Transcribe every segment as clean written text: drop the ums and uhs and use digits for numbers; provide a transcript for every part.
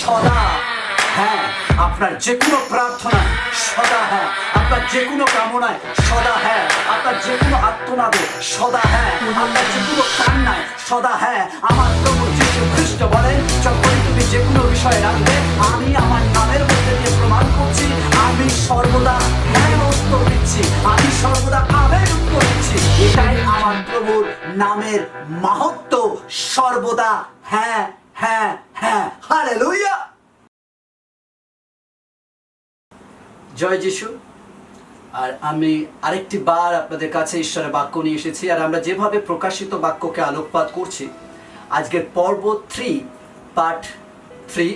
সদা হ্যাঁ, আপনার যে কোনো প্রার্থনায় সদা হ্যাঁ, আপনার যে কোনো কামনায় সদা হ্যাঁ, আপনার যে কোনো আত্মনাদে সদা হ্যাঁ, আপনার যে কোনো কান্নায় সদা হ্যাঁ। আমার প্রভু যীশু খ্রিস্ট বলেন, যখন তুমি যে কোনো বিষয়ে রাখবে, আমি আমার নামের মধ্যে দিয়ে প্রমাণ করছি, আমি সর্বদা হ্যাঁ উত্তর দিচ্ছি, আমি সর্বদা আমেন উত্তর দিচ্ছি। এটাই আমার প্রভুর নামের মাহাত্ম্য, সর্বদা হ্যাঁ হ্যাঁ হ্যাঁ। হালেলুয়া। জয় যিশু। আর আমি আরেকটি বার আপনাদের কাছে ঈশ্বরের বাক্য নিয়ে এসেছি। আর আমরা যেভাবে প্রকাশিত বাক্যকে আলোকপাত করছি, আজকের পর্ব 3 পার্ট 3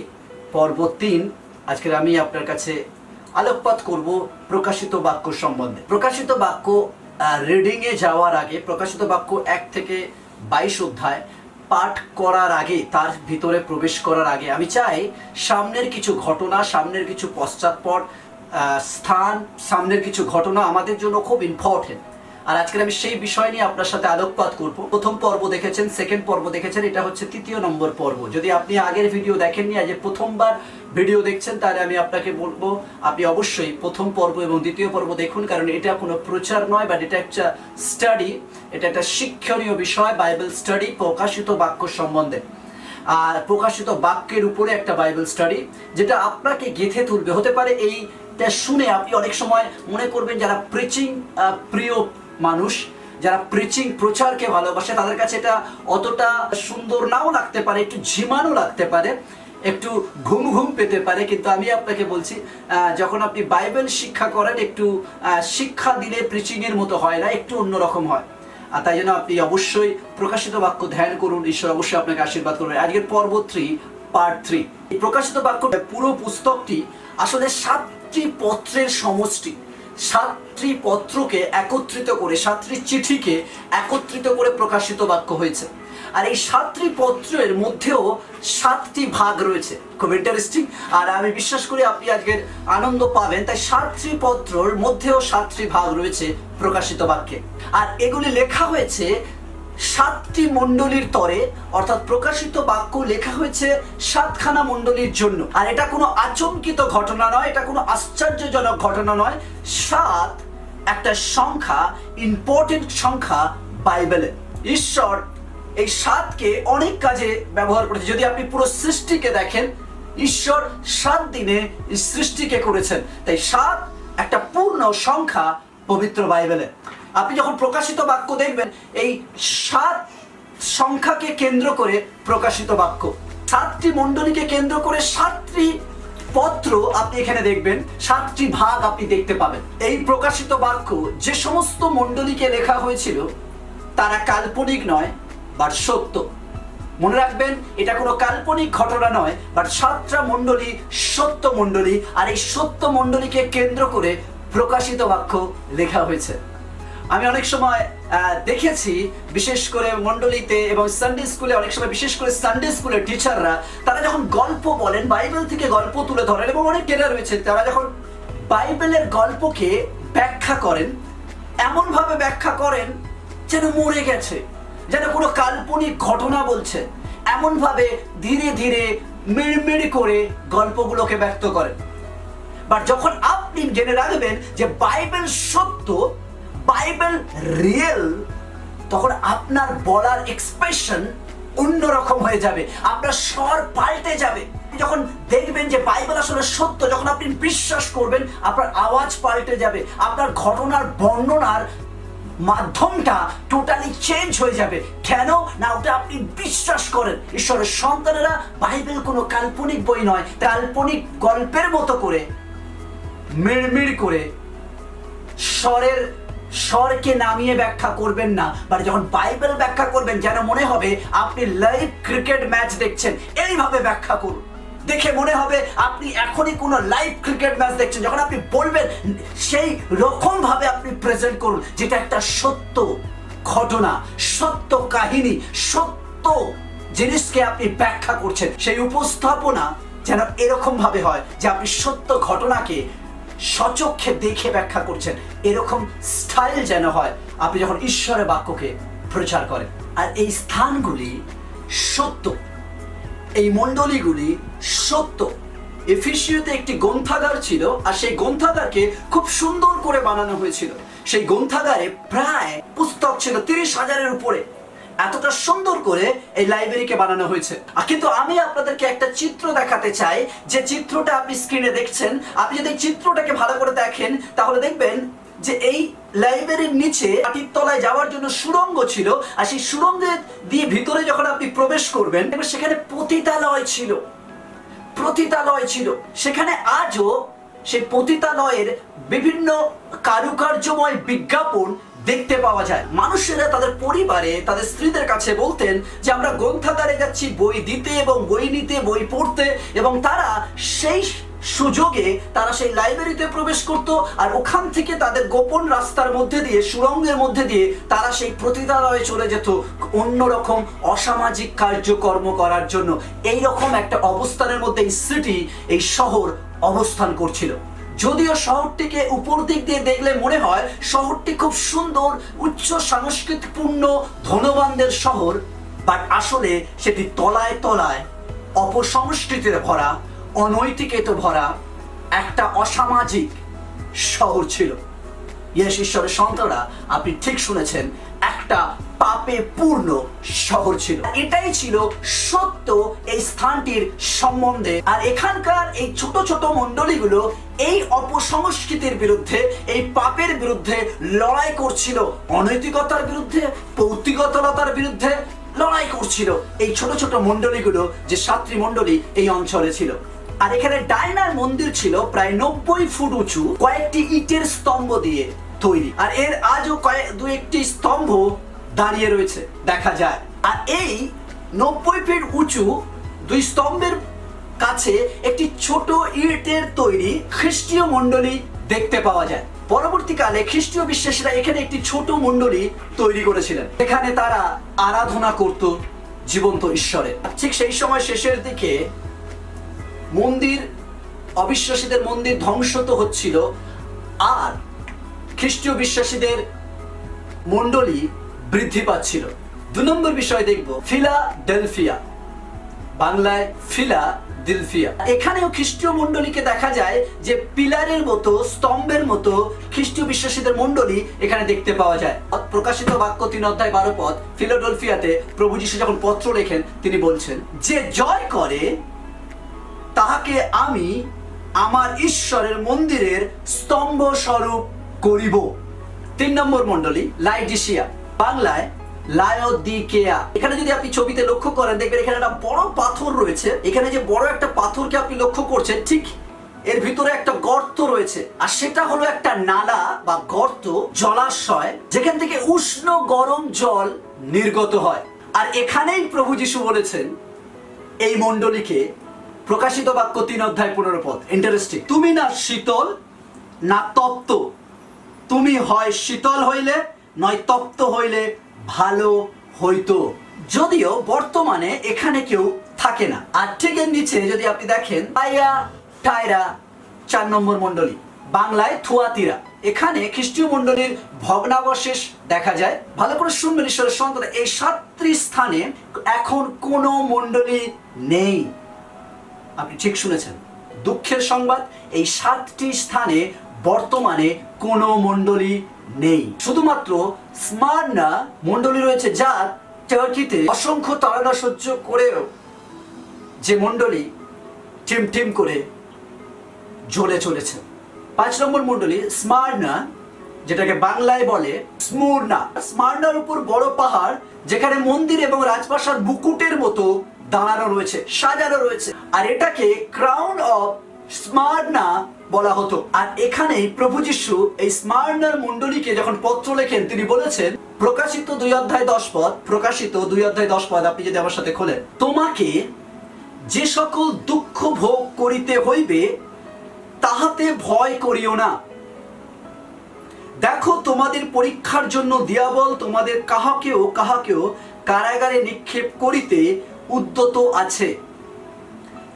পর্ব 3 আজকের আমি আপনার কাছে আলোকপাত করব প্রকাশিত বাক্য সম্বন্ধে। প্রকাশিত বাক্য রিডিংয়ে যাওয়ার আগে, প্রকাশিত বাক্য 1 থেকে 22 অধ্যায় পাঠ করার আগে, তার ভিতরে প্রবেশ করার আগে আমি চাই সামনের কিছু ঘটনা, সামনের কিছু পশ্চাৎপট স্থান, সামনের কিছু ঘটনা আমাদের জন্য খুব ইম্পর্টেন্ট। আর আজকে আমি সেই বিষয় নিয়ে আপনার সাথে আলোকপাত করব। প্রথম পর্ব দেখেছেন, সেকেন্ড পর্ব দেখেছেন, এটা হচ্ছে 3য় নম্বর পর্ব। যদি আপনি আগের ভিডিও দেখেননি, আজ প্রথমবার ভিডিও দেখছেন, তাহলে আমি আপনাকে বলবো আপনি অবশ্যই প্রথম পর্ব এবং 2য় পর্ব দেখুন, কারণ এটা কোনো প্রচার নয়, বাট এটা একটা স্টাডি, এটা একটা শিক্ষণীয় বিষয়, বাইবেল স্টাডি, প্রকাশিত বাক্য সম্বন্ধে। আর প্রকাশিত বাক্যের উপরে একটা বাইবেল স্টাডি, যেটা আপনাকে গেঁথে তুলবে। হতে পারে এইটা শুনে আপনি অনেক সময় মনে করবেন, যারা প্রিচিং প্রিয় মানুষ, যারা প্রিচিং প্রচারকে ভালোবাসে, তাদের কাছে এটা অতটা সুন্দর নাও লাগতে পারে, একটু ঝিমানো লাগতে পারে, একটু ঘুম ঘুম পেতে পারে। কিন্তু আমি আপনাকে বলছি, যখন আপনি বাইবেল শিক্ষা করেন, একটু শিক্ষা দিলে প্রিচিংয়ের মতো হয় না, একটু অন্যরকম হয়। আর তাই জন্য আপনি অবশ্যই প্রকাশিত বাক্য ধ্যান করুন, ঈশ্বর অবশ্যই আপনাকে আশীর্বাদ করবেন। আজকের পর্ব 3 পার্ট 3। এই প্রকাশিত বাক্য পুরো পুস্তকটি আসলে 7টি পত্রের সমষ্টি, 7টি পত্রকে একত্রিত করে, 7টি চিঠিকে একত্রিত করে প্রকাশিত বাক্য হয়েছে। আর এই 7টি পত্রের মধ্যেও 7টি ভাগ রয়েছে, খুব ইন্টারেস্টিং। আর আমি বিশ্বাস করি আপনি আজকের আনন্দ পাবেন। তাই 7টি পত্রের মধ্যেও 7টি ভাগ রয়েছে প্রকাশিত বাক্যে। আর এগুলি লেখা হয়েছে 7টি মণ্ডলীর তরে, অর্থাৎ প্রকাশিত বাক্য লেখা হয়েছে 7খানা মণ্ডলীর জন্য। আর এটা কোনো আচমকিত ঘটনা নয়, এটা কোনো আশ্চর্যজনক ঘটনা নয়। 7 একটা সংখ্যা, ইম্পর্টেন্ট সংখ্যা বাইবেলে। ঈশ্বর এই 7কে অনেক কাজে ব্যবহার করেছে। যদি আপনি পুরো সৃষ্টিকে দেখেন, ঈশ্বর 7 দিনে সৃষ্টিকে করেছেন। তাই 7 একটা পূর্ণ সংখ্যা পবিত্র বাইবেলে। আপনি যখন প্রকাশিত বাক্য দেখবেন, এই 7 সংখ্যাকে কেন্দ্র করে প্রকাশিত বাক্য, 7টি মণ্ডলীকে কেন্দ্র করে 7টি পত্র আপনি এখানে দেখবেন, 7টি ভাগ আপনি দেখতে পাবেন। এই প্রকাশিত বাক্য যে সমস্ত মণ্ডলীকে লেখা হয়েছিল, তারা কাল্পনিক নয়, বাট সত্য। মনে রাখবেন, এটা কোনো কাল্পনিক ঘটনা নয়, বাট 7টা মণ্ডলী সত্য মণ্ডলী। আর এই সত্য মণ্ডলীকে কেন্দ্র করে প্রকাশিত বাক্য লেখা হয়েছে। আমি অনেক সময় দেখেছি, বিশেষ করে মণ্ডলীতে এবং সানডে স্কুলে, অনেক সময় বিশেষ করে সানডে স্কুলের টিচাররা, তারা যখন গল্প বলেন, বাইবেল থেকে গল্প তুলে ধরেন, এবং অনেক টেরা রয়েছে, তারা যখন বাইবেলের গল্পকে ব্যাখ্যা করেন, এমনভাবে ব্যাখ্যা করেন যেন মরে গেছে, যেন কোনো কাল্পনিক ঘটনা বলছে। এমনভাবে ধীরে ধীরে মিড়মিড় করে গল্পগুলোকে ব্যক্ত করেন। বাট যখন আপনি জেনে রাখবেন যে বাইবেল সত্য, বাইবেল রিয়েল, তখন আপনার বলার এক্সপ্রেশন অন্যরকম হয়ে যাবে, আপনার স্বর পাল্টে যাবে। যখন দেখবেন যে বাইবেল আসলে সত্য, যখন আপনি বিশ্বাস করবেন, আপনার আওয়াজ পাল্টে যাবে, আপনার ঘটনার বর্ণনার মাধ্যমটা টোটালি চেঞ্জ হয়ে যাবে। কেন না, ওটা আপনি বিশ্বাস করেন। ঈশ্বরের সন্তানেরা, বাইবেল কোনো কাল্পনিক বই নয়, কাল্পনিক গল্পের মতো করে মিড়মিড় করে স্বরকে নামিয়ে ব্যাখ্যা করবেন না। বাট যখন বাইবেল ব্যাখ্যা করবেন, যেন মনে হবে আপনি লাইভ ক্রিকেট ম্যাচ দেখছেন, এইভাবে ব্যাখ্যা করুন। দেখে মনে হবে আপনি এখনই কোনো লাইভ ক্রিকেট ম্যাচ দেখছেন। যখন আপনি বলবেন, সেই রকম ভাবে আপনি প্রেজেন্ট করুন, যেটা একটা সত্য ঘটনা, সত্য কাহিনী, সত্য জিনিসকে আপনি ব্যাখ্যা করছেন। সেই উপস্থাপনা যেন এরকম ভাবে হয় যে আপনি সত্য ঘটনাকে সচক্ষে দেখে ব্যাখ্যা করছেন। এরকম স্টাইল যেন হয় আপনি যখন ঈশ্বরের বাক্যকে প্রচার করেন। আর এই স্থানগুলি সত্য, এই মণ্ডলীগুলি সত্য। এফিসীয়তে একটি গ্রন্থাগার ছিল, আর সেই গ্রন্থাগারকে খুব সুন্দর করে বানানো হয়েছিল। সেই গ্রন্থাগারে প্রায় পুস্তক ছিল 30,000-এর উপরে। এতটা সুন্দর করে এই লাইব্রেরিকে বানানো হয়েছে। কিন্তু আমি আপনাদেরকে একটা চিত্র দেখাতে চাই, যে চিত্রটা আপনি স্ক্রিনে দেখছেন। আপনি যদি এই চিত্রটাকে ভালো করে দেখেন তাহলে দেখবেন যে এই লাইব্রেরির নিচে মাটির তলায় যাওয়ার জন্য সুড়ঙ্গ ছিল, আর সেই সুড়ঙ্গে দিয়ে ভিতরে যখন আপনি প্রবেশ করবেন সেখানে পতিতালয় ছিল। পতিতালয় ছিল সেখানে। আজও সেই পতিতালয়ের বিভিন্ন কারুকার্যময় বিজ্ঞাপন দেখতে পাওয়া যায়। মানুষেরা তাদের পরিবারে তাদের স্ত্রীদের কাছে বলতেন যে আমরা গ্রন্থাগারে যাচ্ছি বই দিতে এবং বই নিতে, বই পড়তে, এবং তারা সেই সুযোগে তারা সেই লাইব্রেরিতে প্রবেশ করত, আর ওখান থেকে তাদের গোপন রাস্তার মধ্যে দিয়ে, সুড়ঙ্গের মধ্যে দিয়ে তারা সেই পতিতালয়ে চলে যেত অন্যরকম অসামাজিক কার্যকর্ম করার জন্য। এই রকম একটা অবস্থানের মধ্যে এই সিটি, এই শহর অবস্থান করছিল। যদিও শহরটিকে উপর দিক দিয়ে দেখলে মনে হয় শহরটি খুব সুন্দর, উচ্চ সংস্কৃতিপূর্ণ, ধনবানদের শহর, বাট আসলে সেটি তলায় তলায় অপসংস্কৃতিতে ভরা, অনৈতিকতা ভরা একটা অসামাজিক শহর ছিল। ইয়েস, ঈশ্বরের সন্তানরা, আপনি ঠিক শুনেছেন, একটা পাপে পূর্ণ শহর ছিল। এটাই ছিল সত্য এই স্থানটির সম্বন্ধে। আর এখানকার এই ছোট ছোট মণ্ডলীগুলো এই অপসংস্কৃতির বিরুদ্ধে, এই পাপের বিরুদ্ধে লড়াই করছিল, অনৈতিকতার বিরুদ্ধে, পৌত্তিকতার বিরুদ্ধে লড়াই করছিল। এই ছোট ছোট মণ্ডলীগুলো, যে 7টি মণ্ডলী এই অঞ্চলে ছিল। আর এখানে ডায়নার মন্দির ছিল প্রায় 90 ফুট উঁচু, কয়েকটি ইটের স্তম্ভ দিয়ে তৈরি। আর এর আজও দু একটি স্তম্ভ দাঁড়িয়ে রয়েছে দেখা যায়। আর এই 90 ফিট উঁচু 2 স্তম্ভের কাছে একটি ছোট ইটের তৈরি খ্রিস্টীয় মণ্ডলী দেখতে পাওয়া যায়। পরবর্তীকালে খ্রিস্টীয় বিশ্বাসীরা এখানে একটি ছোট মণ্ডলী তৈরি করেছিলেন। এখানে তারা আরাধনা করত জীবন্ত ঈশ্বরের। ঠিক সেই সময় শেষের দিকে মন্দির, অবিশ্বাসীদের মন্দির ধ্বংস তো হচ্ছিল, আর খ্রিস্টীয় বিশ্বাসীদের মণ্ডলী বৃদ্ধি পাচ্ছিল। 2 নম্বর বিষয় দেখব, ফিলাডেলফিয়া, বাংলায় ফিলাডেলফিয়া। এখানেও খ্রিস্টীয় মণ্ডলীকে দেখা যায় যে পিলারের মতো, স্তম্ভের মতো খ্রিস্টীয় বিশ্বাসীদের মণ্ডলী এখানে দেখতে পাওয়া যায়। প্রকাশিত বাক্য 3:12 ফিলাডেলফিয়াতে প্রভু যীশু যখন পত্র লেখেন তিনি বলছেন যে জয় করে তাহাকে আমি আমার ঈশ্বরের মন্দিরের স্তম্ভ স্বরূপ করিব। 3 নম্বর মণ্ডলী লাইডিসিয়া, বাংলায় লায়োদিকেয়া। এখানে যদি আপনি ছবিতে লক্ষ্য করেন দেখবেন এখানে একটা বড় পাথর রয়েছে। এখানে যে বড় একটা পাথরকে আপনি লক্ষ্য করছেন, ঠিক এর ভিতরে একটা গর্ত রয়েছে, আর সেটা হলো একটা নালা বা গর্ত, জলাশয়, যেখান থেকে উষ্ণ গরম জল নির্গত হয়। আর এখানেই প্রভু যীশু বলেছেন এই মণ্ডলীকে, প্রকাশিত বাক্য 3:15। ইন্টারেস্টিং, তুমি না শীতল না তপ্ত, তুমি হয় শীতল হইলে নয় তপ্ত হইলে ভালো হইতো। যদিও বর্তমানে এখানে কেউ থাকে না। আর ঠিক এর নিচে যদি আপনি দেখেন টায়রা 4 নম্বর মণ্ডলী, বাংলায় থুয়াতিরা। এখানে খ্রিস্টীয় মণ্ডলীর ভগ্নাবশেষ দেখা যায়। ভালো করে শুনবেন ঈশ্বরের সন্তান, এই 7টি স্থানে এখন কোনো মণ্ডলী নেই। আপনি ঠিক শুনেছেন, দুঃখের সংবাদ, এই 7টি স্থানে বর্তমানে কোনো মণ্ডলী নেই। শুধুমাত্র স্মার্না মণ্ডলী রয়েছে, যা টার্কিতে অসংখ্য তাড়না সহ্য করেও যে মণ্ডলী টিম করে জ্বলে চলেছে। 5 নম্বর মণ্ডলী স্মার্না, যেটাকে বাংলায় বলে স্মুরনা। স্মার্নার উপর বড় পাহাড়, যেখানে মন্দির এবং রাজপ্রাসাদ মুকুটের মতো দাঁড়ানো রয়েছে, সাজানো রয়েছে, আর এটাকে ক্রাউন অফ স্মার্না বলা হতো। আর এখানেই প্রভু যীশু এই স্মার্নার মণ্ডলীকে যখন পত্র লেখেন তিনি বলেছেন, প্রকাশিত 2:10, প্রকাশিত 2:10, আপনি যদি আমার সাথে খোলেন, তোমাকে যে সকল দুঃখ ভোগ করিতে হইবে তাহাতে ভয় করিও না। দেখো তোমাদের পরীক্ষার জন্য দিয়াবল তোমাদের কাহাকেও কারাগারে নিক্ষেপ করিতে উদ্যত আছে।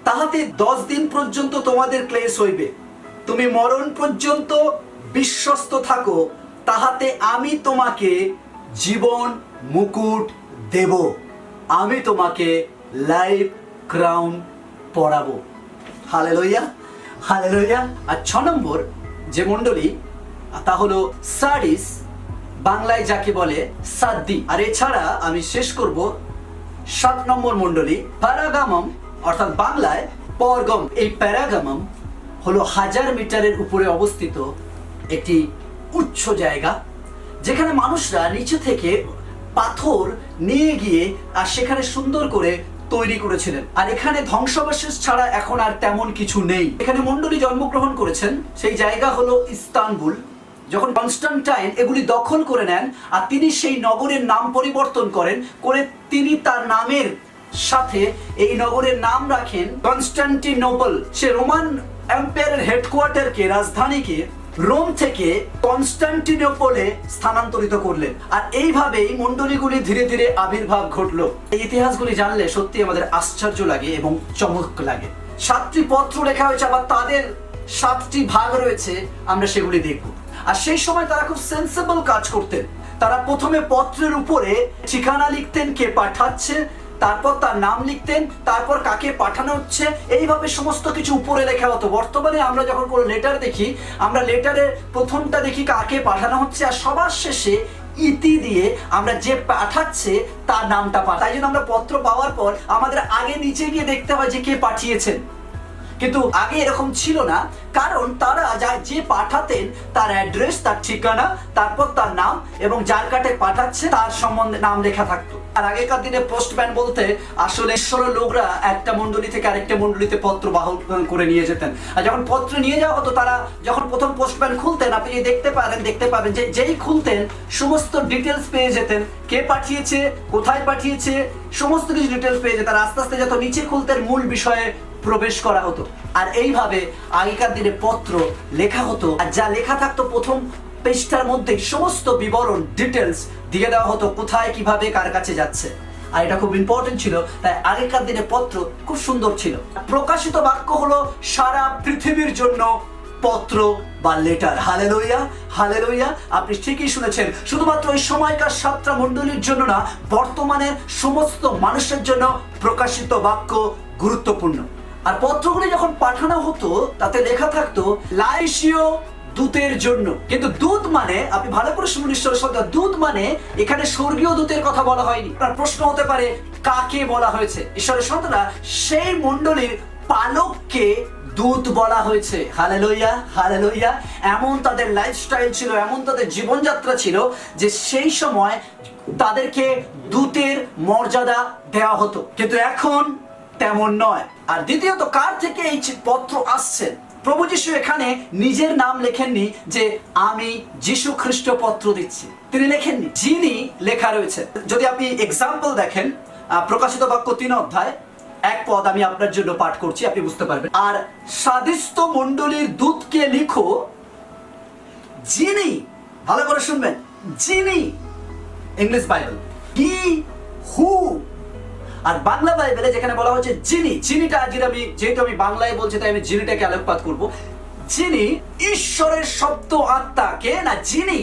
তাহাতে 10 দিন পর্যন্ত তোমাদের ক্লেশ হইবে। তুমি মরণ পর্যন্ত বিশ্বস্ত থাকো, তাহাতে আমি তোমাকে জীবন মুকুট দেব। আমি তোমাকে লাইফ ক্রাউন পরাবো। Hallelujah, hallelujah. আর 6 নম্বর যে মণ্ডলী তা হলো সার্ডিস, বাংলায় যাকে বলে সাদ্দি। আর এছাড়া আমি শেষ করব 7 নম্বর মণ্ডলী প্যারাগামাম, অর্থাৎ বাংলায় পরগম। এই প্যারাগামাম হলো 1000 মিটারের উপরে অবস্থিত একটি উচ্চ জায়গা, যেখানে মানুষরা নিচে থেকে পাথর নিয়ে গিয়ে আর সেখানে সুন্দর করে তৈরি করেছিলেন। আর এখানে ধ্বংসাবশেষ ছাড়া এখন আর তেমন কিছু নেই। এখানে মণ্ডলী জন্মগ্রহণ করেছেন। সেই জায়গা হলো ইস্তানবুল। যখন কনস্টান্টাইন এগুলি দখল করে নেন আর তিনি সেই নগরের নাম পরিবর্তন করে তিনি তার নামের সাথে এই নগরের নাম রাখেন কনস্টান্টিনোপল। সে রোমান এম্পায়ারের হেডকোয়ার্টারকে, রাজধানীকে রোম থেকে কনস্টান্টিনোপলে স্থানান্তরিত করলেন। আর এইভাবেই মণ্ডলীগুলি ধীরে ধীরে আবির্ভাব ঘটলো। এই ইতিহাসগুলি জানলে সত্যি আমাদের আশ্চর্য লাগে এবং চমক লাগে। 7টি পত্র লেখা হয়েছে, আবার তাদের 7টি ভাগ রয়েছে, আমরা সেগুলি দেখব। আর সেই সময় তারা খুব সেন্সিবল কাজ করতেন। তারা প্রথমে পত্রের উপরে ঠিকানা লিখতেন, কে পাঠাচ্ছে, তারপর তার নাম লিখতেন, তারপর কাকে পাঠানো হচ্ছে, এইভাবে সমস্ত কিছু উপরে লেখা হতো। বর্তমানে আমরা যখন কোনো লেটার দেখি, আমরা লেটারের প্রথমটা দেখি কাকে পাঠানো হচ্ছে, আর সবার শেষে ইতি দিয়ে আমরা যে পাঠাচ্ছে তার নামটা পাঠাই। তাই জন্য আমরা পত্র পাওয়ার পর আমাদের আগে নিচে গিয়ে দেখতে হয় যে কে পাঠিয়েছেন। কিন্তু আগে এরকম ছিল না, কারণ তারা যে পাঠাতেন তার অ্যাড্রেস, তার ঠিকানা, তারপর তার নাম এবং যার কাছে পাঠাচ্ছে তার সম্বন্ধে নাম লেখা থাকতো। আর আগেকার দিনে পোস্টম্যান বলতে আসলে ঈশ্বরের লোকরা একটা মণ্ডলী থেকে আরেকটা মণ্ডলীতে পত্র বাহন করে নিয়ে যেতেন। আর যখন পত্র নিয়ে যাওয়া হতো, তারা যখন প্রথম পোস্টম্যান খুলতেন, আপনি যদি দেখতে পাবেন যে যেই খুলতেন সমস্ত ডিটেলস পেয়ে যেতেন, কে পাঠিয়েছে, কোথায় পাঠিয়েছে, সমস্ত কিছু ডিটেলস পেয়ে যেতেন। আস্তে আস্তে যত নিচে খুলতেন মূল বিষয়ে প্রবেশ করা হতো। আর এইভাবে আগেকার দিনে পত্র লেখা হতো। আর যা লেখা থাকতো প্রথম পেজটার মধ্যে সমস্ত বিবরণ, ডিটেলস দিয়ে দেওয়া হতো, কোথায় কিভাবে কার কাছে যাচ্ছে। আর এটা খুব ইম্পর্টেন্ট ছিল। তাই আগেকার দিনে পত্র খুব সুন্দর ছিল। প্রকাশিত বাক্য হলো সারা পৃথিবীর জন্য পত্র বা লেটার। Hallelujah, hallelujah. আপনি ঠিকই শুনেছেন, শুধুমাত্র ওই সময়কার 7টা মণ্ডলীর জন্য না, বর্তমানের সমস্ত মানুষের জন্য প্রকাশিত বাক্য গুরুত্বপূর্ণ। আর পত্রগুলি যখন পাঠানো হতো তাতে লেখা থাকতো লাইসীয় দূতের জন্য। কিন্তু দূত মানে, আপনি ভালো করে শুনুন ঈশ্বরের শব্দ, দূত মানে এখানে স্বর্গীয় দূতের কথা বলা হয়নি। আপনার প্রশ্ন হতে পারে কাকে বলা হয়েছে? ঈশ্বরের সন্তানরা সেই মণ্ডলীর পালককে দূত বলা হয়েছে। Hallelujah, hallelujah. এমন তাদের লাইফস্টাইল ছিল, এমন তাদের জীবনযাত্রা ছিল যে সেই সময় তাদেরকে দূতের মর্যাদা দেওয়া হতো। কিন্তু এখন তেমন নয়। আর দ্বিতীয়ত, কার থেকে এই পত্র আসছে? প্রভু যীশু এখানে নিজের নাম লেখেননি যে আমি যীশু খ্রিস্ট পত্র দিচ্ছি, তিনি লেখেননি, যিনি লেখা রয়েছে। যদি আপনি এক্সাম্পল দেখেন, প্রকাশিত বাক্য 3 অধ্যায় 1 পদ আমি আপনার জন্য পাঠ করছি, আপনি বুঝতে পারবেন। আর সাদিস্ত মণ্ডলীর দূতকে লিখো, যিনি, ভালো করে শুনবেন, যিনি, ইংলিশ বাইবেল হি হু। আর বাংলা বাইবেলে যেখানে বলা হচ্ছে যিনি, যিনিটা যেহেতু আমি বাংলায় বলছি তাই আমি যিনিটাকে আলোকপাত করব। যিনি ঈশ্বরের সপ্ত আত্মাকে না, যিনি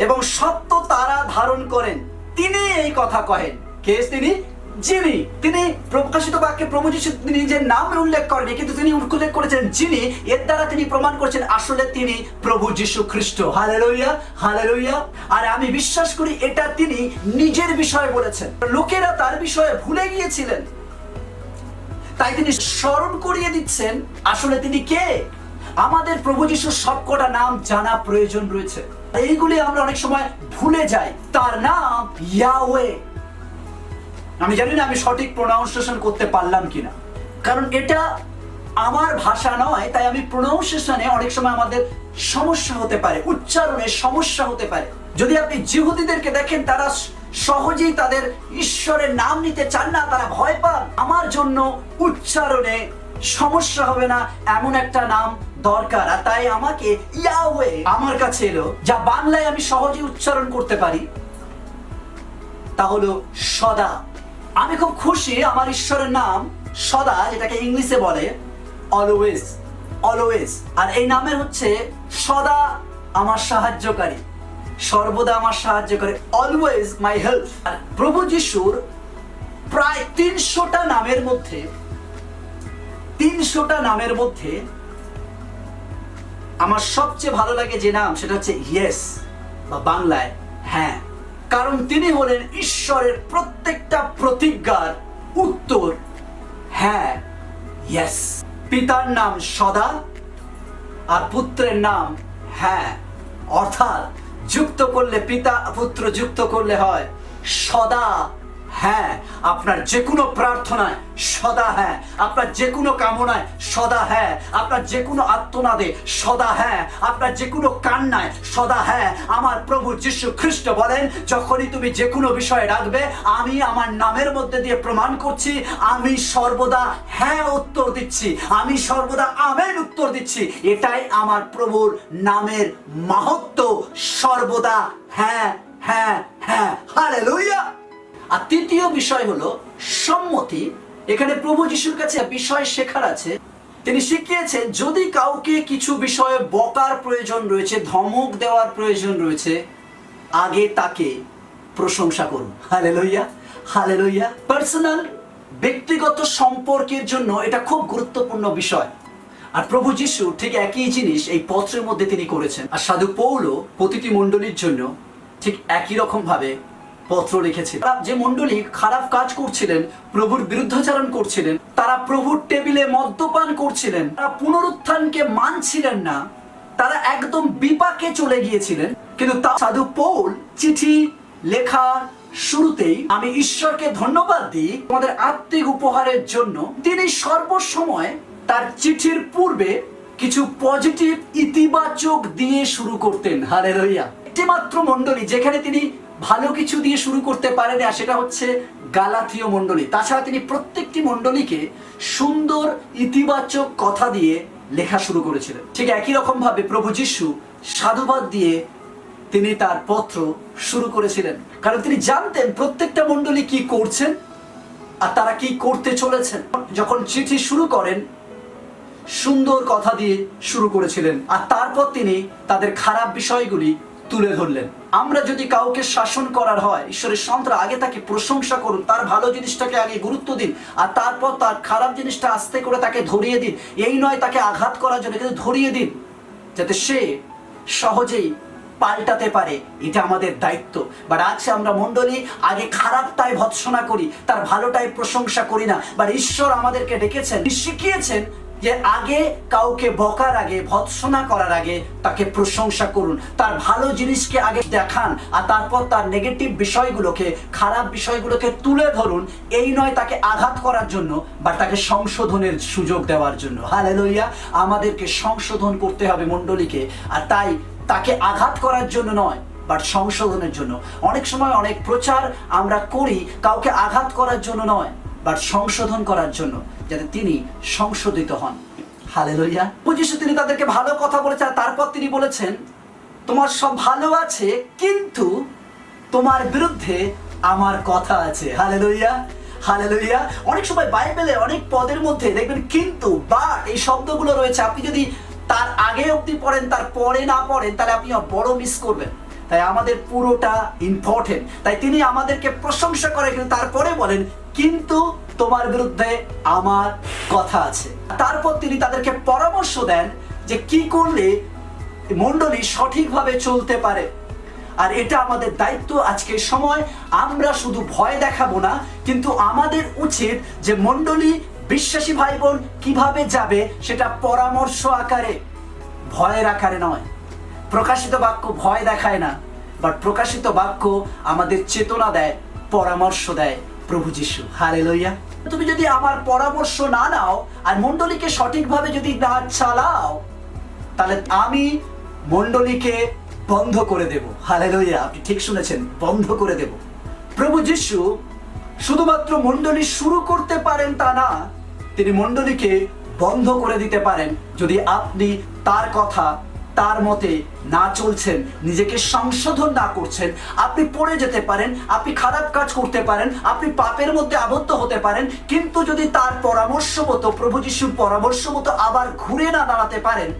এবং সত্য তারা ধারণ করেন, তিনি এই কথা কহেন। কে তিনি? যিনি। তিনি প্রকাশিত বাক্যে প্রভু যীশু নিজের নাম উল্লেখ করেনি, কিন্তু তিনি উল্লেখ করেছেন যিনি। এর দ্বারা তিনি প্রমাণ করছেন আসলে তিনি প্রভু যীশু খ্রিস্ট। Hallelujah, hallelujah. আর আমি বিশ্বাস করি এটা তিনি নিজের বিষয়ে বলেছেন। লোকেরা তার বিষয়ে ভুলে গিয়েছিলেন, তাই তিনি স্মরণ করিয়ে দিচ্ছেন আসলে তিনি কে। আমাদের প্রভু যীশুর সবকটা নাম জানা প্রয়োজন রয়েছে, এইগুলি আমরা অনেক সময় ভুলে যাই। তার নাম ইয়াহওয়ে। আমি জানি না আমি সঠিক প্রোনাউন্সিয়েশন করতে পারলাম কিনা, কারণ এটা আমার ভাষা নয়, তাই আমি প্রোনাউন্সিয়েশনে অনেক সময় আমাদের সমস্যা হতে পারে, উচ্চারণে সমস্যা হতে পারে। যদি আপনি জিহুদীদেরকে দেখেন, তারা সহজেই তাদের ঈশ্বরের নাম নিতে চান না, তারা ভয় পান। আমার জন্য উচ্চারণে সমস্যা হবে না এমন একটা নাম দরকার। আর তাই আমাকে ইয়াহওয়ে আমার কাছে এলো, যা বাংলায় আমি সহজেই উচ্চারণ করতে পারি, তা হলো সদা। আমি খুব খুশি আমার ঈশ্বরের নাম সদা, যেটাকে ইংলিশে বলে অলওয়েজ, অলওয়েজ। আর এই নামের হচ্ছে সদা আমার সাহায্যকারী, সর্বদা আমার সাহায্যকারী, অলওয়েজ মাই হেল্প। আর প্রভু যিশুর প্রায় 300টা নামের মধ্যে আমার সবচেয়ে ভালো লাগে যে নাম, সেটা হচ্ছে ইয়েস, বা বাংলায় হ্যাঁ। কারণ তিনি হলেন ঈশ্বরের প্রত্যেকটা প্রতিজ্ঞার উত্তর, হ্যাঁ, ইয়েস। পিতার নাম সদা আর পুত্রের নাম হ্যাঁ, অর্থাৎ যুক্ত করলে, পিতা পুত্র যুক্ত করলে হয় সদা হ্যাঁ। আপনার যে কোনো প্রার্থনায় সদা হ্যাঁ, আপনার যে কোনো কামনায় সদা হ্যাঁ, আপনার যে কোনো আত্মনাদে সদা হ্যাঁ, আপনার যে কোনো কান্নায় সদা হ্যাঁ। আমার প্রভু যীশু খ্রিস্ট বলেন, যখনই তুমি যে কোনো বিষয়ে ডাকবে, আমি আমার নামের মধ্যে দিয়ে প্রমাণ করছি, আমি সর্বদা হ্যাঁ উত্তর দিচ্ছি, আমি সর্বদা আমেন উত্তর দিচ্ছি। এটাই আমার প্রভুর নামের মাহাত্ম্য, সর্বদা হ্যাঁ হ্যাঁ হ্যাঁ। হালেলুয়া। আর তৃতীয় বিষয় হলো সম্মতি। এখানে প্রভু যিশুর কাছে বিষয় শেখার আছে। তিনি শিখিয়েছেন, যদি কাউকে কিছু বিষয়ে বকার প্রয়োজন রয়েছে, ধমক দেওয়ার প্রয়োজন রয়েছে, আগে তাকে প্রশংসা করুন। Hallelujah, hallelujah. পার্সোনাল, ব্যক্তিগত সম্পর্কের জন্য এটা খুব গুরুত্বপূর্ণ বিষয়। আর প্রভু যিশু ঠিক একই জিনিস এই পত্রের মধ্যে তিনি করেছেন। আর সাধু পৌলও প্রতিটি মণ্ডলীর জন্য ঠিক একই রকম ভাবে পত্র লিখেছিল। যে মণ্ডলী খারাপ কাজ করছিলেন, প্রভুর বিরুদ্ধাচরণ করছিলেন, তারা প্রভুর টেবিলে মদ্যপান করছিলেন, তারা পুনরুত্থানকে মানছিলেন না, তারা একদম বিপাকে চলে গিয়েছিলেন, কিন্তু সাধু পৌল চিঠি লেখা শুরুতেই, আমি ঈশ্বরকে ধন্যবাদ দিই আমাদের আত্মিক উপহারের জন্য। তিনি সর্বসময় তার চিঠির পূর্বে কিছু পজিটিভ, ইতিবাচক দিয়ে শুরু করতেন। হালেলুয়া। একটি মাত্র মণ্ডলী যেখানে তিনি ভালো কিছু দিয়ে শুরু করতে পারেন, আর সেটা হচ্ছে গালাথীয় মণ্ডলী। তাছাড়া তিনি প্রত্যেকটি মণ্ডলীকে সুন্দর ইতিবাচক কথা দিয়ে লেখা শুরু করেছিলেন। ঠিক একই রকম ভাবে প্রভু যিশু সাধুবাদ দিয়ে তিনি তার পত্র শুরু করেছিলেন, কারণ তিনি জানতেন প্রত্যেকটা মণ্ডলী কি করছেন আর তারা কি করতে চলেছেন। যখন চিঠি শুরু করেন, সুন্দর কথা দিয়ে শুরু করেছিলেন, আর তারপর তিনি তাদের খারাপ বিষয়গুলি তুলে ধরলেন। আমরা যদি কাউকে শাসন করার হয়, ঈশ্বরের সন্তানরা আগে তাকে প্রশংসা করুন, তার ভালো জিনিসটাকে আগে গুরুত্ব দিন, আর তারপর তার খারাপ জিনিসটা আস্তে করে তাকে ধরিয়ে দিন। এই নয় তাকে আঘাত করার জন্য, কিন্তু ধরিয়ে দিন যাতে সে সহজেই পাল্টাতে পারে। এটা আমাদের দায়িত্ব। বাট আজকে আমরা মণ্ডলী আগে খারাপটাই ভৎসনা করি, তার ভালোটাই প্রশংসা করি না। বাট ঈশ্বর আমাদেরকে ডেকেছেন, শিখিয়েছেন যে আগে কাউকে বকার আগে, ভৎসনা করার আগে তাকে প্রশংসা করুন, তার ভালো জিনিসকে আগে দেখান, আর তারপর তার নেগেটিভ বিষয়গুলোকে, খারাপ বিষয়গুলোকে তুলে ধরুন। এই নয় তাকে আঘাত করার জন্য, বা তাকে সংশোধনের সুযোগ দেওয়ার জন্য। হালেলুয়া। আমাদেরকে সংশোধন করতে হবে মণ্ডলীকে, আর তাই তাকে আঘাত করার জন্য নয়, বাট সংশোধনের জন্য। অনেক সময় অনেক প্রচার আমরা করি কাউকে আঘাত করার জন্য নয়, বাট সংশোধন করার জন্য, যাতে তিনি সংশোধিত হন। হালেলুয়া। যিশু তিনি তাদেরকে ভালো কথা বলেছেন, তারপর তিনি বলেছেন, তোমার সব ভালো আছে, কিন্তু তোমার বিরুদ্ধে আমার কথা আছে। Hallelujah, hallelujah. অনেক সময় বাইবেলে অনেক পদের মধ্যে দেখবেন কিন্তু, বা এই শব্দগুলো রয়েছে। আপনি যদি তার আগে অবধি পড়েন, তার পরে না পড়েন, তাহলে আপনি বড় মিস করবেন। তাই আমাদের পুরোটা ইম্পর্টেন্ট। তাই তিনি আমাদেরকে প্রশংসা করে, কিন্তু তারপরে বলেন, কিন্তু তোমার বিরুদ্ধে আমার কথা আছে। তারপর তিনি তাদেরকে পরামর্শ দেন যে কি করলে মণ্ডলী সঠিকভাবে চলতে পারে। আর এটা আমাদের দায়িত্ব। আজকের সময় আমরা শুধু ভয় দেখাবো না, কিন্তু আমাদের উচিত যে মণ্ডলী, বিশ্বাসী ভাই বোন কিভাবে যাবে সেটা পরামর্শ আকারে, ভয়ের আকারে নয়। প্রকাশিত বাক্য ভয় দেখায় না, বাট প্রকাশিত বাক্য আমাদের চেতনা দেয়, পরামর্শ দেয় প্রভু যিশু। হালেলুয়া। তুমি যদি আমার পরামর্শ না নাও আর মণ্ডলীকে সঠিকভাবে যদি না চালাও, তাহলে আমি মণ্ডলীকে বন্ধ করে দেব। হালেলুয়া। আপনি ঠিক শুনেছেন, বন্ধ করে দেব। প্রভু যিশু শুধুমাত্র মণ্ডলী শুরু করতে পারেন তা না, তিনি মণ্ডলীকে বন্ধ করে দিতে পারেন যদি আপনি তার কথা, তার মতে না চলছেন, নিজেকে সংশোধন না করছেন। আপনি পড়ে যেতে পারেন, আপনি খারাপ কাজ করতে পারেন, আপনি পাপের মধ্যে আবদ্ধ হতে পারেন, কিন্তু যদি তার পরামর্শ মতো, প্রভু যিশুর পরামর্শ মতো আবার ঘুরে না দাঁড়াতে পারেন,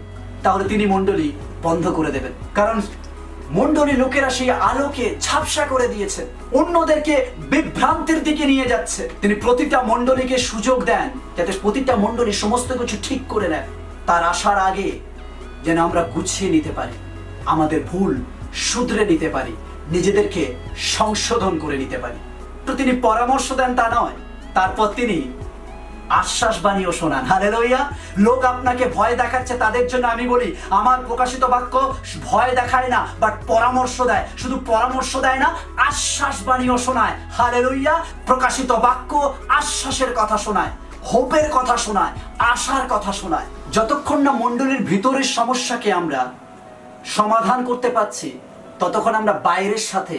তাহলে তিনি মণ্ডলী বন্ধ করে দেবেন। কারণ মণ্ডলী লোকেরা সেই আলোকে ঝাপসা করে দিয়েছে, অন্যদেরকে বিভ্রান্তির দিকে নিয়ে যাচ্ছে। তিনি প্রতিটা মণ্ডলীকে সুযোগ দেন যাতে প্রতিটা মণ্ডলী সমস্ত কিছু ঠিক করে নেয়। তার আসার আগে যেন আমরা গুছিয়ে নিতে পারি, আমাদের ভুল শুধরে নিতে পারি, নিজেদেরকে সংশোধন করে নিতে পারি। তো তিনি পরামর্শ দেন তা নয়, তারপর তিনি আশ্বাস বাণীও শোনান। হালেলুয়া। লোক আপনাকে ভয় দেখাচ্ছে, তাদের জন্য আমি বলি আমার প্রকাশিত বাক্য ভয় দেখায় না, বাট পরামর্শ দেয়। শুধু পরামর্শ দেয় না, আশ্বাস বাণীও শোনায়। হালেলুয়া। প্রকাশিত বাক্য আশ্বাসের কথা শোনায়, হোপের কথা শোনায়, আশার কথা শোনায়। যতক্ষণ না মণ্ডলীর ভিতরের সমস্যাকে আমরা সমাধান করতে পারছি, ততক্ষণ আমরা বাইরের সাথে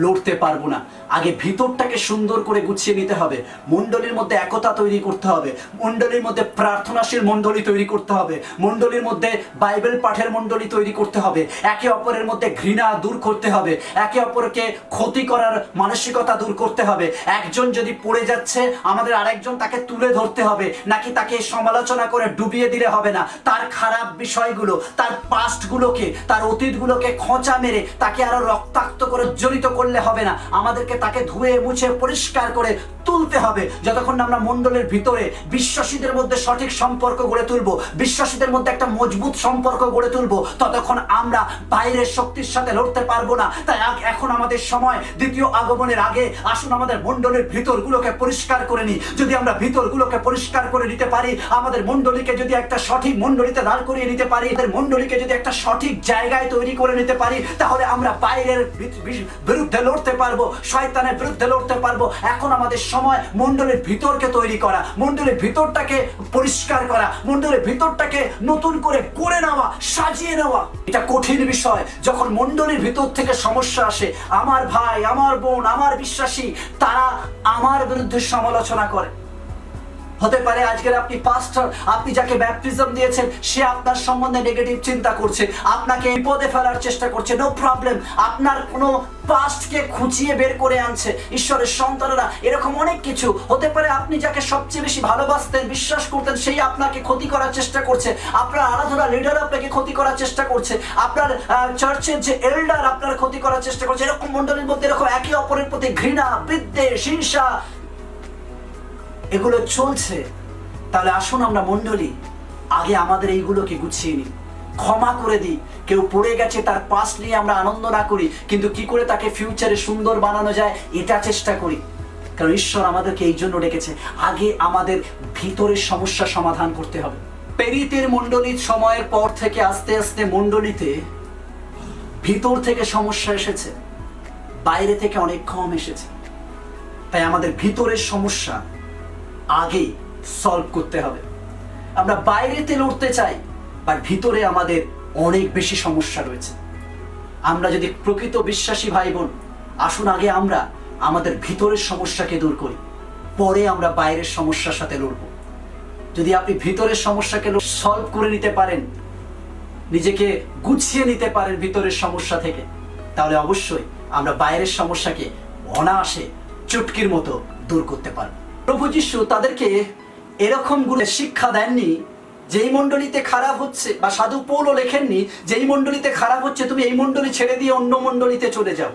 লড়তে পারবো না। আগে ভিতরটাকে সুন্দর করে গুছিয়ে নিতে হবে, মণ্ডলীর মধ্যে একতা তৈরি করতে হবে, মণ্ডলীর মধ্যে প্রার্থনাশীল মণ্ডলী তৈরি করতে হবে, মণ্ডলীর মধ্যে বাইবেল পাঠের মণ্ডলী তৈরি করতে হবে, একে অপরের মধ্যে ঘৃণা দূর করতে হবে, একে অপরকে ক্ষতি করার মানসিকতা দূর করতে হবে। একজন যদি পড়ে যাচ্ছে, আমাদের আরেকজন তাকে তুলে ধরতে হবে, নাকি তাকে সমালোচনা করে ডুবিয়ে দিলে হবে না। তার খারাপ বিষয়গুলো, তার পাস্টগুলোকে, তার অতীতগুলোকে খোঁচা মেরে তাকে আরো রক্তাক্ত করে জড়িত করলে হবে না। আমাদেরকে তাকে ধুয়ে মুছে পরিষ্কার করে তুলতে হবে। যতক্ষণ না আমরা মণ্ডলের ভিতরে বিশ্বাসীদের মধ্যে সঠিক সম্পর্ক গড়ে তুলবো, বিশ্বাসীদের মধ্যে একটা মজবুত সম্পর্ক গড়ে তুলবো, ততক্ষণ আমরা বাইরের শক্তির সাথে লড়তে পারবো না। তাই এখন আমাদের সময়, দ্বিতীয় আগমনের আগে আসুন আমাদের মণ্ডলের ভিতরগুলোকে পরিষ্কার করে নিই। যদি আমরা ভিতরগুলোকে পরিষ্কার করে নিতে পারি, আমাদের মণ্ডলীকে যদি একটা সঠিক মণ্ডলীতে দাঁড় করিয়ে নিতে পারি, আমাদের মণ্ডলীকে যদি একটা সঠিক জায়গায় তৈরি করে নিতে পারি, তাহলে আমরা বাইরের বিরুদ্ধে লড়তে পারবো, শয়তানের বিরুদ্ধে লড়তে পারবো। এখন আমাদের সময় মণ্ডলীর ভিতরকে তৈরি করা, মণ্ডলীর ভিতরটাকে পরিষ্কার করা, মণ্ডলীর ভিতরটাকে নতুন করে গড়ে নেওয়া, সাজিয়ে নেওয়া। এটা কঠিন বিষয়। যখন মণ্ডলীর ভিতর থেকে সমস্যা আসে, আমার ভাই, আমার বোন, আমার বিশ্বাসী, তারা আমার বিরুদ্ধে সমালোচনা করে। হতে পারে আজকের আপনি পাস্টর, আপনি যাকে ব্যাপটিজম দিয়েছেন, সে আপনার সম্বন্ধে নেগেটিভ চিন্তা করছে, আপনাকে বিপদে ফেলার চেষ্টা করছে। নো প্রবলেম, আপনার কোনো পাস্টকে খুঁচিয়ে বের করে আনছে। ঈশ্বরের সন্তানেরা এরকম অনেক কিছু হতে পারে। আপনি যাকে সবচেয়ে বেশি ভালোবাসতেন, বিশ্বাস করতেন, সেই আপনাকে ক্ষতি করার চেষ্টা করছে। আপনার আরাধনা লিডার আপনাকে ক্ষতি করার চেষ্টা করছে, আপনার চার্চের যে এল্ডার আপনার ক্ষতি করার চেষ্টা করছে। এরকম মণ্ডলীর মধ্যে এরকম একে অপরের প্রতি ঘৃণা, বিদ্বেষ, হিংসা এগুলো চলছে। তাহলে আসুন আমরা মণ্ডলী আগে আমাদের এইগুলোকে গুছিয়ে নিই, ক্ষমা করে দিই। কেউ পড়ে গেছে, তার পাস্ট নিয়ে আমরা আনন্দ না করি, কিন্তু কি করে তাকে ফিউচারে সুন্দর বানানো যায় এটা চেষ্টা করি। কারণ ঈশ্বর আমাদেরকে এই জন্য ডেকেছে, আগে আমাদের ভিতরের সমস্যা সমাধান করতে হবে। পেরিতের মণ্ডলীর সময়ের পর থেকে আস্তে আস্তে মণ্ডলীতে ভিতর থেকে সমস্যা এসেছে, বাইরে থেকে অনেক কম এসেছে। তাই আমাদের ভিতরের সমস্যা আগে সলভ করতে হবে। আমরা বাইরেতে লড়তে চাই, বাট ভিতরে আমাদের অনেক বেশি সমস্যা রয়েছে। আমরা যদি প্রকৃত বিশ্বাসী ভাই বোন, আসুন আগে আমরা আমাদের ভিতরের সমস্যাকে দূর করি, পরে আমরা বাইরের সমস্যার সাথে লড়ব। যদি আপনি ভিতরের সমস্যাকে সলভ করে নিতে পারেন, নিজেকে গুছিয়ে নিতে পারেন ভিতরের সমস্যা থেকে, তাহলে অবশ্যই আমরা বাইরের সমস্যাকে অনায়াসে চুটকির মতো দূর করতে পারব। প্রভু যিশু তাদেরকে এরকম গুলো শিক্ষা দেননি যে এই মণ্ডলীতে খারাপ হচ্ছে, বা সাধু পৌলও লেখেননি যে এই মণ্ডলীতে খারাপ হচ্ছে তুমি এই মণ্ডলী ছেড়ে দিয়ে অন্য মণ্ডলীতে চলে যাও,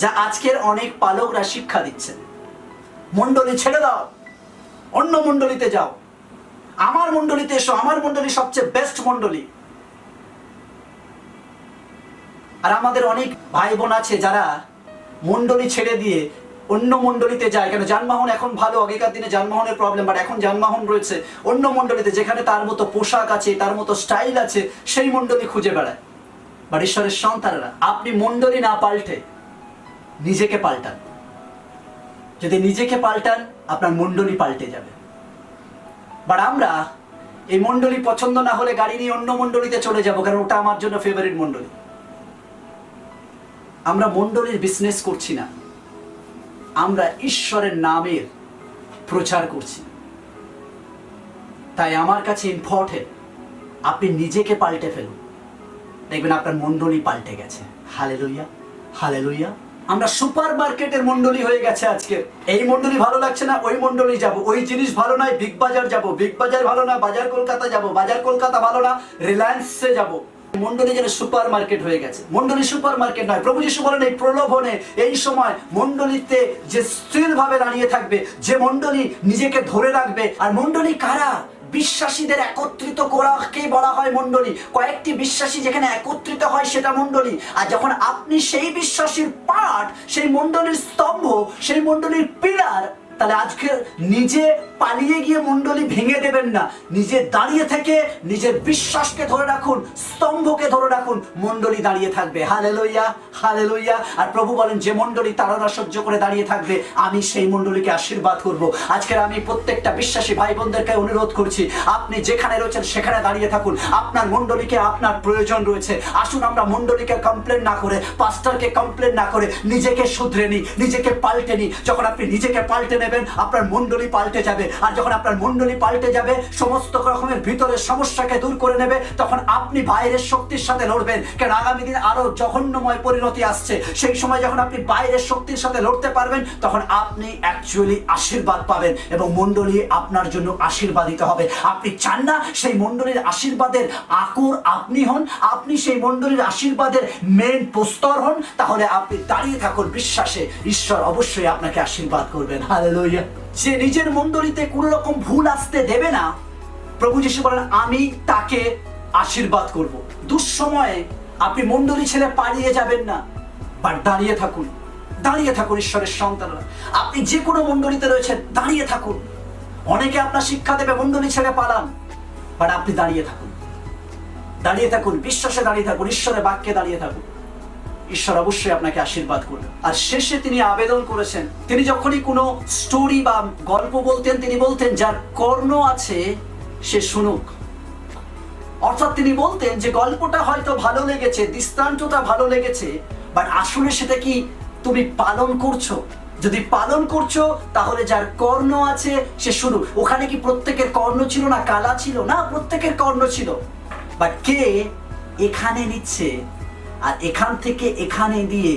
যা আজকের অনেক পালকরা শিক্ষা দিচ্ছেন। মণ্ডলী ছেড়ে দাও, অন্য মণ্ডলীতে যাও, আমার মণ্ডলীতে এসো, আমার মণ্ডলী সবচেয়ে বেস্ট মণ্ডলী। আর আমাদের অনেক ভাই বোন আছে যারা মণ্ডলী ছেড়ে দিয়ে অন্য মণ্ডলীতে যায়। কেন? যানবাহন এখন ভালো, আগেকার দিনে যানবাহনের প্রবলেম, বাট এখন যানবাহন রয়েছে অন্য মণ্ডলীতে, যেখানে তার মতো পোশাক আছে, তার মতো স্টাইল আছে, সেই মণ্ডলী খুঁজে বেড়ায়। বাট ঈশ্বরের সন্তানেরা, আপনি মণ্ডলী না পাল্টে নিজেকে পাল্টান। যদি নিজেকে পাল্টান, আপনার মণ্ডলী পাল্টে যাবে। বাট আমরা এই মণ্ডলী পছন্দ না হলে গাড়ি নিয়ে অন্য মণ্ডলীতে চলে যাব, কারণ ওটা আমার জন্য ফেভারিট মণ্ডলী। আমরা মণ্ডলীর বিজনেস করছি না, আমরা ঈশ্বরের নামের প্রচার করছি। তাই আমার কাছে ইম্পর্টেন্ট আপনি নিজেকে পাল্টে ফেলুন, দেখবেন আপনার মণ্ডলী পাল্টে গেছে। Hallelujah, hallelujah. আমরা সুপার মার্কেটের মণ্ডলী হয়ে গেছে আজকে। এই মণ্ডলী ভালো লাগছে না, ওই মণ্ডলী যাব। ওই জিনিস ভালো নয়, বিগ বাজার যাব। বিগ বাজার ভালো না, বাজার কলকাতা যাব। বাজার কলকাতা ভালো না, রিলায়েন্সে যাব। মণ্ডলী যেন সুপার মার্কেট হয়ে গেছে। মণ্ডলী সুপার মার্কেট নয়। প্রভু যিশু বলেন এই প্রলোভনে এই সময় মণ্ডলীতে যে স্থিরভাবে দাঁড়িয়ে থাকবে, যে মণ্ডলী নিজেকে ধরে রাখবে। আর মণ্ডলী কারা? বিশ্বাসীদের একত্রিত করাকে বলা হয় মণ্ডলী। কয়েকটি বিশ্বাসী যেখানে একত্রিত হয় সেটা মণ্ডলী। আর যখন আপনি সেই বিশ্বাসীর পার্ট, সেই মণ্ডলীর স্তম্ভ, সেই মণ্ডলীর পিলার, তাহলে আজকে নিজে পালিয়ে গিয়ে মণ্ডলী ভেঙে দেবেন না। নিজে দাঁড়িয়ে থেকে নিজের বিশ্বাসকে ধরে রাখুন, স্তম্ভকে ধরে রাখুন, মণ্ডলী দাঁড়িয়ে থাকবে। Hallelujah, hallelujah. আর প্রভু বলেন যে মণ্ডলী তাড়না সহ্য করে দাঁড়িয়ে থাকবে, আমি সেই মণ্ডলীকে আশীর্বাদ করব। আজকের আমি প্রত্যেকটা বিশ্বাসী ভাই বোনদেরকে অনুরোধ করছি, আপনি যেখানে রয়েছেন সেখানে দাঁড়িয়ে থাকুন। আপনার মণ্ডলীকে আপনার প্রয়োজন রয়েছে। আসুন আমরা মণ্ডলীকে কমপ্লেন না করে, পাস্টারকে কমপ্লেন না করে নিজেকে শুধরে নিই, নিজেকে পাল্টে নিই। যখন আপনি নিজেকে পাল্টে নেবেন, আপনার মণ্ডলী পাল্টে যাবে। আর যখন আপনার মণ্ডলী পাল্টে যাবে, সমস্ত রকমের ভিতরের সমস্যাকে দূর করে নেবে, তখন আপনি বাইরের শক্তির সাথে লড়বেন। কারণ আগামী দিন আরো জঘন্যময় পরিণতি আসছে। সেই সময় যখন আপনি বাইরের শক্তির সাথে লড়তে পারবেন, তখন আপনি অ্যাকচুয়ালি আশীর্বাদ পাবেন এবং মণ্ডলী আপনার জন্য আশীর্বাদিত হবে। আপনি চান না সেই মণ্ডলীর আশীর্বাদের আকর আপনি হন, আপনি সেই মণ্ডলীর আশীর্বাদের মেন প্রস্তর হন, তাহলে আপনি দাঁড়িয়ে থাকুন বিশ্বাসে, ঈশ্বর অবশ্যই আপনাকে আশীর্বাদ করবেন। হালেলুয়া। যে নিজের মণ্ডলীতে কোনো রকম ভুল আসতে দেবে না, প্রভু যিশু বলেন আমি তাকে আশীর্বাদ করব। দুঃসময়ে আপনি মণ্ডলী ছেড়ে পালিয়ে যাবেন না, বাট দাঁড়িয়ে থাকুন, দাঁড়িয়ে থাকুন ঈশ্বরের সন্তানরা। আপনি যে কোনো মণ্ডলীতে রয়েছেন, দাঁড়িয়ে থাকুন। অনেকে আপনার শিক্ষা দেবে মণ্ডলী ছেড়ে পালান, বাট আপনি দাঁড়িয়ে থাকুন, দাঁড়িয়ে থাকুন, বিশ্বাসে দাঁড়িয়ে থাকুন, ঈশ্বরের বাক্যে দাঁড়িয়ে থাকুন। ঈশ্বর অবশ্যই আপনাকে আশীর্বাদ করবেন। আর শেষে তিনি আবেদন করেছেন, তিনি যখনই কোনো স্টোরি বা গল্প বলতেন, তিনি বলতেন যার কর্ণ আছে সে শুনুক। অর্থাৎ তিনি বলতেন যে গল্পটা হয়তো ভালো লেগেছে, দৃষ্টান্তটা ভালো লেগেছে, বাট আসলে সেটা কি তুমি পালন করছো? যদি পালন করছো তাহলে যার কর্ণ আছে সে শুনুক। ওখানে কি প্রত্যেকের কর্ণ ছিল না, কালা ছিল না? প্রত্যেকের কর্ণ ছিল, বাট কে এখানে নিচ্ছে আর এখান থেকে এখানে দিয়ে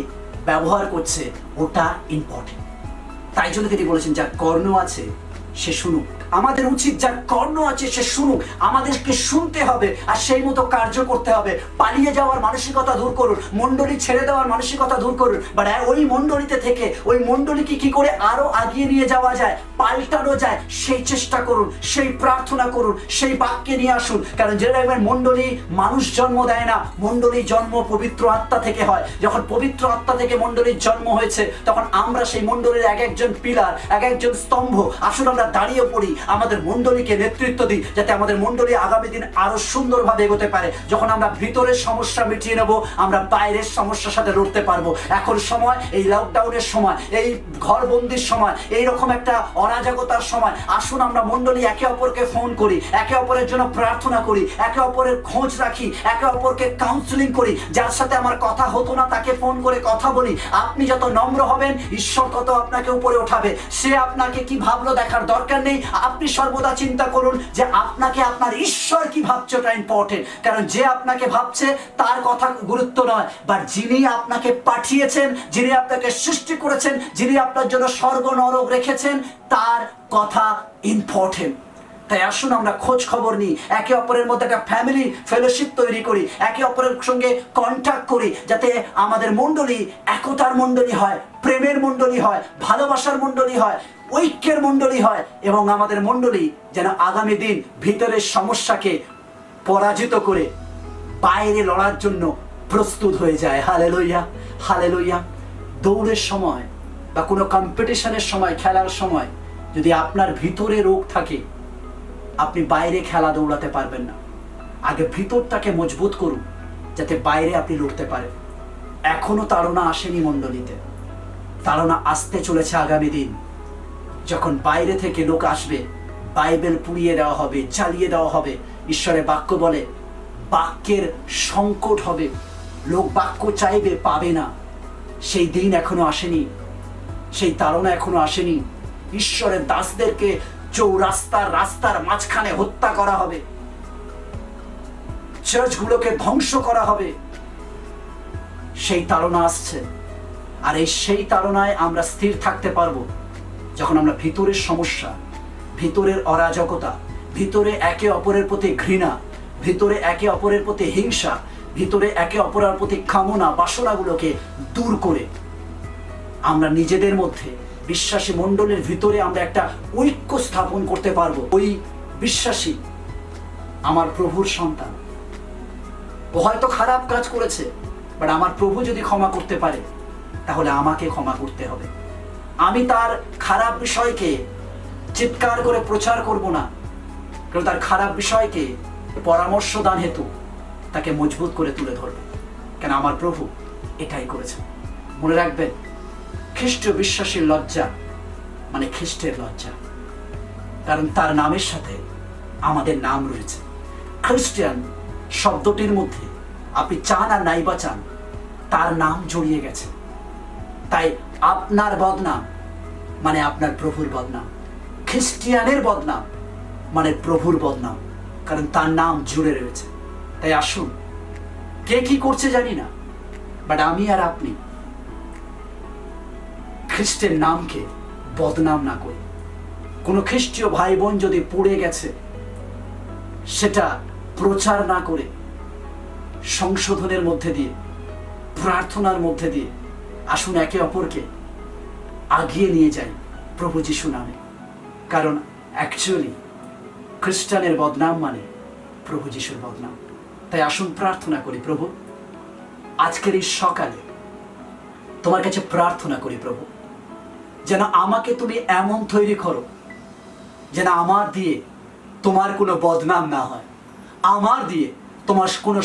ব্যবহার করছে, ওটা ইম্পর্টেন্ট। তাই জন্য তিনি বলেছেন যার কর্ণ আছে সে শুনুক। আমাদের উচিত যার কর্ণ আছে সে শুনুক। আমাদেরকে শুনতে হবে আর সেই মতো কার্য করতে হবে। পালিয়ে যাওয়ার মানসিকতা দূর করুন, মণ্ডলী ছেড়ে দেওয়ার মানসিকতা দূর করুন। বাট ওই মণ্ডলীতে থেকে ওই মণ্ডলীকে কি করে আরো আগিয়ে নিয়ে যাওয়া যায়, পাল্টানো যায়, সেই চেষ্টা করুন, সেই প্রার্থনা করুন, সেই বাক্যে নিয়ে আসুন। কারণ যে দেখবেন মণ্ডলী মানুষ জন্ম দেয় না, মণ্ডলীর জন্ম পবিত্র আত্মা থেকে হয়। যখন পবিত্র আত্মা থেকে মণ্ডলীর জন্ম হয়েছে, তখন আমরা সেই মণ্ডলীর এক একজন পিলার, এক একজন স্তম্ভ। আসুন আমরা দাঁড়িয়ে পড়ি, আমাদের মণ্ডলীকে নেতৃত্ব দিই, যাতে আমাদের মণ্ডলী আগামী দিন আরো সুন্দরভাবে এগোতে পারে। যখন আমরা ভিতরের সমস্যা মিটিয়ে নেব, আমরা বাইরের সমস্যার সাথে লড়তে পারবো। এখন সময়, এই লকডাউনের সময়, এই ঘরবন্দির সময়, এইরকম একটা অরাজকতার সময়, আসুন আমরা মণ্ডলী একে অপরকে ফোন করি, একে অপরের জন্য প্রার্থনা করি, একে অপরের খোঁজ রাখি, একে অপরকে কাউন্সিলিং করি। যার সাথে আমার কথা হতো না তাকে ফোন করে কথা বলি। আপনি যত নম্র হবেন, ঈশ্বর তত আপনাকে উপরে ওঠাবে। সে আপনাকে কি ভাবলো দেখার দরকার নেই। আপনি সর্বদা চিন্তা করুন যে আপনাকে আপনার ঈশ্বর কি ভাবছে, ওটা ইম্পর্টেন্ট। কারণ যে আপনাকে ভাবছে তার কথা গুরুত্ব নয়, বাট যিনি আপনাকে পাঠিয়েছেন, যিনি আপনাকে সৃষ্টি করেছেন, যিনি আপনার জন্য স্বর্গ নরক রেখেছেন, তার কথা ইম্পর্টেন্ট। তাই আসুন আমরা খোঁজ খবর নিই, একে অপরের মধ্যে একটা ফ্যামিলি ফেলোশিপ তৈরি করি, একে অপরের সঙ্গে কন্ট্যাক্ট করি, যাতে আমাদের মণ্ডলী একতার মণ্ডলী হয়, প্রেমের মণ্ডলী হয়, ভালোবাসার মণ্ডলী হয়, ঐক্যের মণ্ডলী হয়, এবং আমাদের মণ্ডলী যেন আগামী দিন ভিতরের সমস্যাকে পরাজিত করে বাইরে লড়ার জন্য প্রস্তুত হয়ে যায়। Hallelujah, hallelujah. দৌড়ের সময় বা কোনো কম্পিটিশনের সময়, খেলার সময় যদি আপনার ভিতরে রোগ থাকে, আপনি বাইরে খেলা দৌড়াতে পারবেন না। আগে ভিতরটাকে মজবুত করুন, যাতে বাইরে আপনি লড়তে পারেন। এখনো তাড়না আসেনি মণ্ডলীতে, তাড়না আসতে চলেছে আগামী দিন। যখন বাইরে থেকে লোক আসবে, বাইবেল পুড়িয়ে দেওয়া হবে, জ্বালিয়ে দেওয়া হবে। ঈশ্বরের বাক্য বলে বাক্যের সংকট হবে, লোক বাক্য চাইবে, পাবে না। সেই দিন এখনো আসেনি, সেই তাড়না এখনো আসেনি। ঈশ্বরের দাসদেরকে রাস্তার মাঝখানে হত্যা করা হবে, চার্চগুলোকে ধ্বংস করা হবে। সেই তাড়না আসছে। আর সেই তাড়নায় আমরা স্থির থাকতে পারবো যখন আমরা ভিতরের সমস্যা, ভিতরের অরাজকতা, ভিতরে একে অপরের প্রতি ঘৃণা, ভিতরে একে অপরের প্রতি হিংসা, ভিতরে একে অপরের প্রতি কামনা বাসনাগুলোকে দূর করে আমরা নিজেদের মধ্যে বিশ্বাসী মণ্ডলের ভিতরে আমরা একটা ঐক্য স্থাপন করতে পারবো। ওই বিশ্বাসী আমার প্রভুর সন্তান, ও হয়তো খারাপ কাজ করেছে, বাট আমার প্রভু যদি ক্ষমা করতে পারে তাহলে আমাকে ক্ষমা করতে হবে। আমি তার খারাপ বিষয়কে চিৎকার করে প্রচার করব না, কারণ তার খারাপ বিষয়কে পরামর্শ দান হেতু তাকে মজবুত করে তুলে ধরবে, কেন আমার প্রভু এটাই করেছেন। মনে রাখবেন, খ্রিস্টীয় বিশ্বাসীর লজ্জা মানে খ্রিস্টের লজ্জা, কারণ তার নামের সাথে আমাদের নাম রয়েছে। খ্রিস্টিয়ান শব্দটির মধ্যে আপনি চান আর নাই বা চান, তার নাম জড়িয়ে গেছে। তাই আপনার বদনাম মানে আপনার প্রভুর বদনাম, খ্রিস্টিয়ানের বদনাম মানে প্রভুর বদনাম, কারণ তার নাম জুড়ে রয়েছে। তাই আসুন, কে কি করছে জানি না, বাট আমি আর আপনি খ্রিস্টের নামকে বদনাম না করি। কোনো খ্রিস্টীয় ভাই বোন যদি পড়ে গেছে, সেটা প্রচার না করে সংশোধনের মধ্যে দিয়ে, প্রার্থনার মধ্যে দিয়ে আসুন একে অপরকে আগিয়ে নিয়ে যাই প্রভু যিশু নামে। কারণ অ্যাকচুয়ালি খ্রিস্টানের বদনাম মানে প্রভু যিশুর বদনাম। তাই আসুন প্রার্থনা করি। প্রভু, আজকের এই সকালে তোমার কাছে প্রার্থনা করি প্রভু, যেন আমাকে তুমি এমন তৈরি করো যেন আমার দিয়ে তোমার কোনো বদনাম না হয়, আমার দিয়ে তোমার কোনো